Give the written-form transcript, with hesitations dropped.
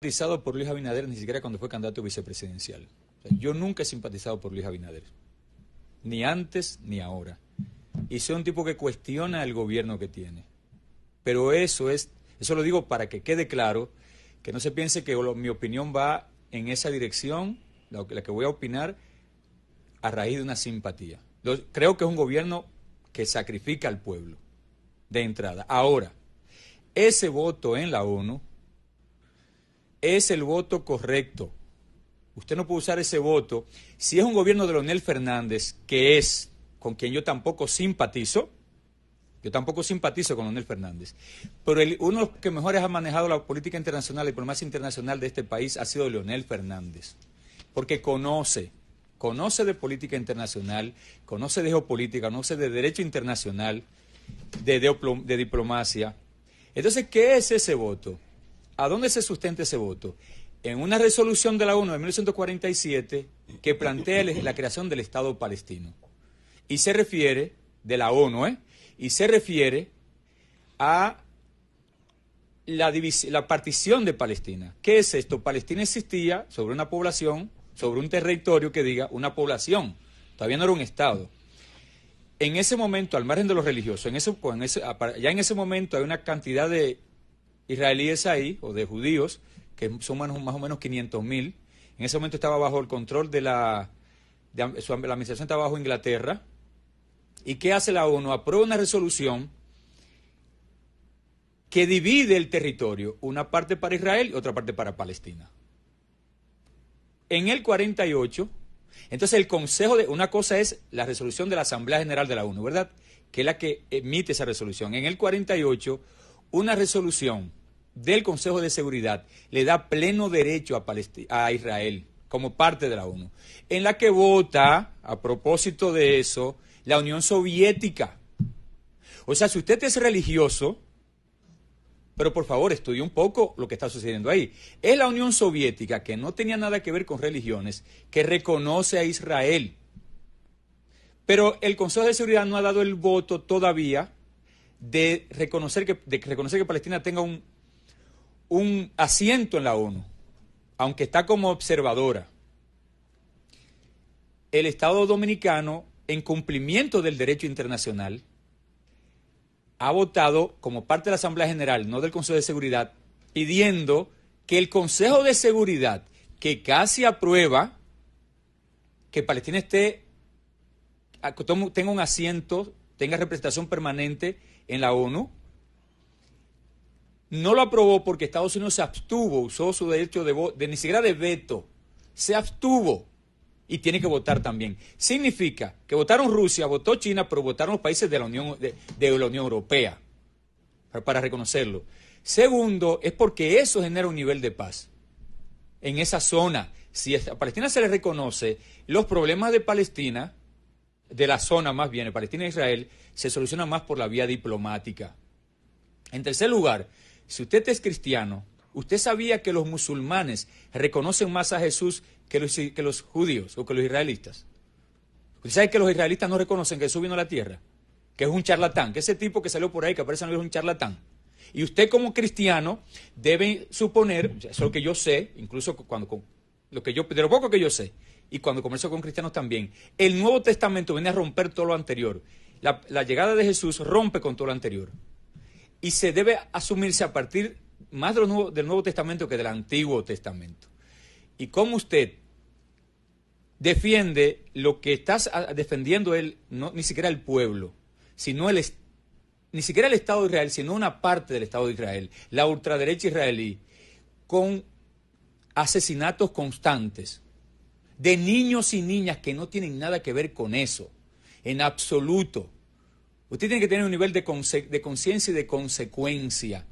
Simpatizado por Luis Abinader ni siquiera cuando fue candidato vicepresidencial. O sea, yo nunca he simpatizado por Luis Abinader, ni antes ni ahora. Y soy un tipo que cuestiona el gobierno que tiene. Pero eso lo digo para que quede claro, que no se piense que mi opinión va en esa dirección, la que voy a opinar, a raíz de una simpatía. Creo que es un gobierno que sacrifica al pueblo, de entrada. Ahora, ese voto en la ONU es el voto correcto. Usted no puede usar ese voto. Si es un gobierno de Leonel Fernández, que es con quien yo tampoco simpatizo con Leonel Fernández, pero uno de los que mejores ha manejado la política internacional, la diplomacia internacional de este país ha sido Leonel Fernández, porque conoce de política internacional, conoce de geopolítica, conoce de derecho internacional, de diplomacia. Entonces, ¿qué es ese voto? ¿A dónde se sustenta ese voto? En una resolución de la ONU de 1947 que plantea la creación del Estado palestino. Y se refiere, de la ONU, y se refiere a la partición de Palestina. ¿Qué es esto? Palestina existía sobre una población, sobre un territorio que diga una población. Todavía no era un Estado. En ese momento, al margen de los religiosos, ya en ese momento hay una cantidad de israelíes ahí, o de judíos, que son más o menos 500.000. En ese momento estaba bajo el control la administración estaba bajo Inglaterra. ¿Y qué hace la ONU? Aprueba una resolución que divide el territorio, una parte para Israel y otra parte para Palestina. En el 48, entonces una cosa es la resolución de la Asamblea General de la ONU, ¿verdad? Que es la que emite esa resolución. En el 48, una resolución del Consejo de Seguridad le da pleno derecho a Israel como parte de la ONU, en la que vota, a propósito de eso, la Unión Soviética. O sea, si usted es religioso, pero por favor estudie un poco lo que está sucediendo ahí. Es la Unión Soviética, que no tenía nada que ver con religiones, que reconoce a Israel. Pero el Consejo de Seguridad no ha dado el voto todavía de reconocer que Palestina tenga un asiento en la ONU, aunque está como observadora. El Estado Dominicano, en cumplimiento del derecho internacional, ha votado como parte de la Asamblea General, no del Consejo de Seguridad, pidiendo que el Consejo de Seguridad, que casi aprueba que Palestina tenga un asiento, tenga representación permanente en la ONU, no lo aprobó porque Estados Unidos se abstuvo, usó su derecho ni siquiera de veto, se abstuvo y tiene que votar también. Significa que votaron Rusia, votó China, pero votaron los países de la Unión Europea para reconocerlo. Segundo, es porque eso genera un nivel de paz en esa zona. Si a Palestina se le reconoce, los problemas de Palestina, de la zona más bien, de Palestina e Israel, se solucionan más por la vía diplomática. En tercer lugar, si usted es cristiano, ¿usted sabía que los musulmanes reconocen más a Jesús que los judíos o que los israelitas? ¿Usted sabe que los israelitas no reconocen que Jesús vino a la tierra? Que es un charlatán, que ese tipo que salió por ahí, que aparece en el libro, es un charlatán. Y usted como cristiano debe suponer, eso es lo que yo sé, incluso de lo poco que yo sé, y cuando converso con cristianos también, el Nuevo Testamento viene a romper todo lo anterior. La llegada de Jesús rompe con todo lo anterior. Y se debe asumirse a partir más del Nuevo Testamento que del Antiguo Testamento. Y como usted defiende lo que estás defendiendo él, ni siquiera el pueblo, ni siquiera el Estado de Israel, sino una parte del Estado de Israel, la ultraderecha israelí, con asesinatos constantes de niños y niñas que no tienen nada que ver con eso, en absoluto. Usted tiene que tener un nivel de conciencia y de consecuencia.